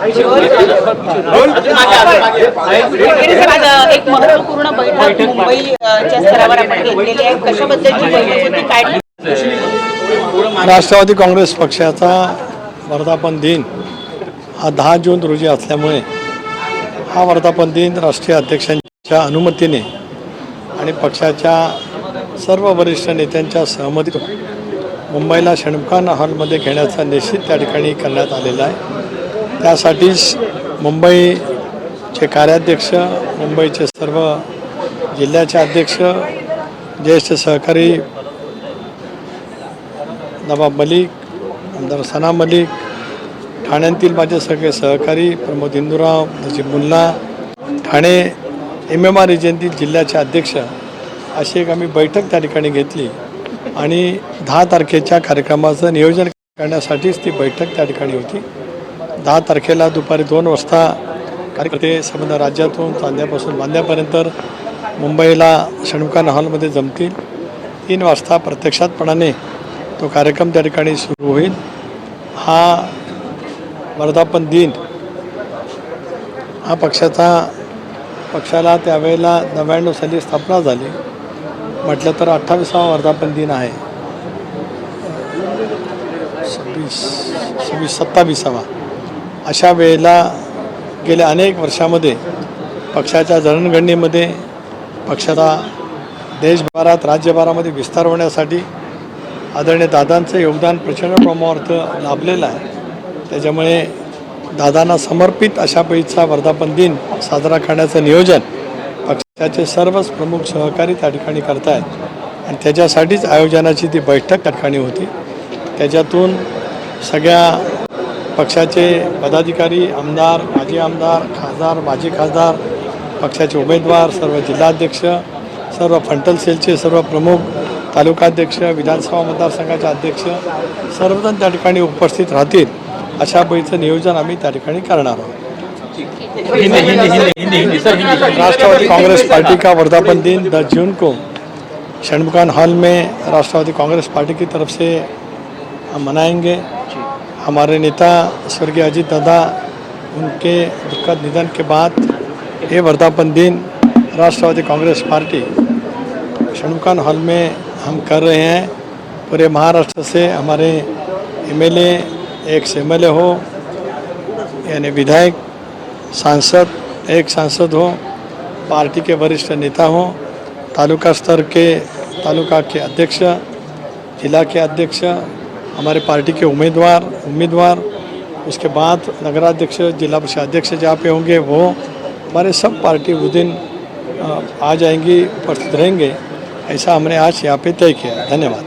एक महत्त्वपूर्ण बैठक मुंबईच्या स्तरावर आपण घेतलेली आहे. कशा पद्धतीची बैठक होती, काय? राष्ट्रवादी काँग्रेस पक्षाचा वर्धापन दिन हा 10 जून रोजी असल्यामुळे हा वर्धापन दिन राष्ट्रीय अध्यक्षांच्या अनुमतीने आणि पक्षाच्या सर्व वरिष्ठ नेत्यांच्या सहमतीतून मुंबईला षण्मुखान हॉलमध्ये घेण्याचा निश्चित त्या ठिकाणी करण्यात आलेला आहे. त्यासाठीच मुंबईचे कार्याध्यक्ष, मुंबईचे सर्व जिल्ह्याचे अध्यक्ष, ज्येष्ठ सहकारी नवाब मलिक, आमदार सना मलिक, ठाण्यातील माझे सगळे सहकारी प्रमोद हिंदूराव, नजीब मुल्ला, ठाणे MMR रिजनतील जिल्ह्याचे अध्यक्ष अशी एक आम्ही बैठक त्या ठिकाणी घेतली आणि 10 तारखेच्या कार्यक्रमाचं नियोजन करण्यासाठीच ती बैठक त्या ठिकाणी होती. 10 तारखेला दुपारी 2 वाजता कार्यकर्ते संबंध राज्यातून चांद्यापासून बांद्यापर्यंत मुंबईला षण्मुखान हॉलमध्ये जमतील. 3 वाजता प्रत्यक्षातपणाने तो कार्यक्रम त्या ठिकाणी सुरू होईल. हा वर्धापन दिन हा पक्षाला त्यावेळेला 99 साली स्थापना झाली म्हटलं तर 28वा वर्धापन दिन आहे. 27वा अशा वेळेला गेल्या अनेक वर्षामध्ये पक्षाच्या जडणघडणीमध्ये पक्षाचा देशभरात राज्यभरामध्ये विस्तार होण्यासाठी आदरणीय दादांचं योगदान प्रचंड प्रमाणावर लाभलेलं आहे. त्याच्यामुळे दादांना समर्पित अशा पैचा वर्धापन दिन साजरा करण्याचं नियोजन पक्षाचे सर्वच प्रमुख सहकारी त्या ठिकाणी करत आहेत आणि त्याच्यासाठीच आयोजनाची ती बैठक त्या ठिकाणी होती. त्याच्यातून सगळ्या पक्षाचे पदाधिकारी, आमदार, माजी आमदार, खासदार, माजी खासदार, पक्षाचे उमेदवार, सर्व जिल्हाध्यक्ष, सर्व फ्रंटल सेलचे सर्व प्रमुख, तालुकाध्यक्ष, विधानसभा मतदारसंघाचे अध्यक्ष सर्वजण त्या ठिकाणी उपस्थित राहतील अशा पैचं नियोजन आम्ही त्या ठिकाणी करणार आहोत. राष्ट्रवादी कांग्रेस पार्टी का वर्धापन दिन 10 जून को षण्मुखान हॉल में राष्ट्रवादी कांग्रेस पार्टी की तरफ से हम मनाएंगे. हमारे नेता स्वर्गीय अजीत दादा उनके दुखद निधन के बाद ये वर्धापन दिन राष्ट्रवादी कांग्रेस पार्टी षण्मुखान हॉल में हम कर रहे हैं. पूरे महाराष्ट्र से हमारे MLA, एक्स MLA हो यानी विधायक, सांसद, एक सांसद हो, पार्टी के वरिष्ठ नेता हो, तालुका स्तर के तालुका के अध्यक्ष, जिला के अध्यक्ष, हमारे पार्टी के उम्मीदवार, उसके बाद नगराध्यक्ष, जिला परिषद अध्यक्ष जहाँ पे होंगे वो हमारे सब पार्टी उस दिन आ जाएंगी, उपस्थित रहेंगे. ऐसा हमने आज यहाँ पे तय किया. धन्यवाद.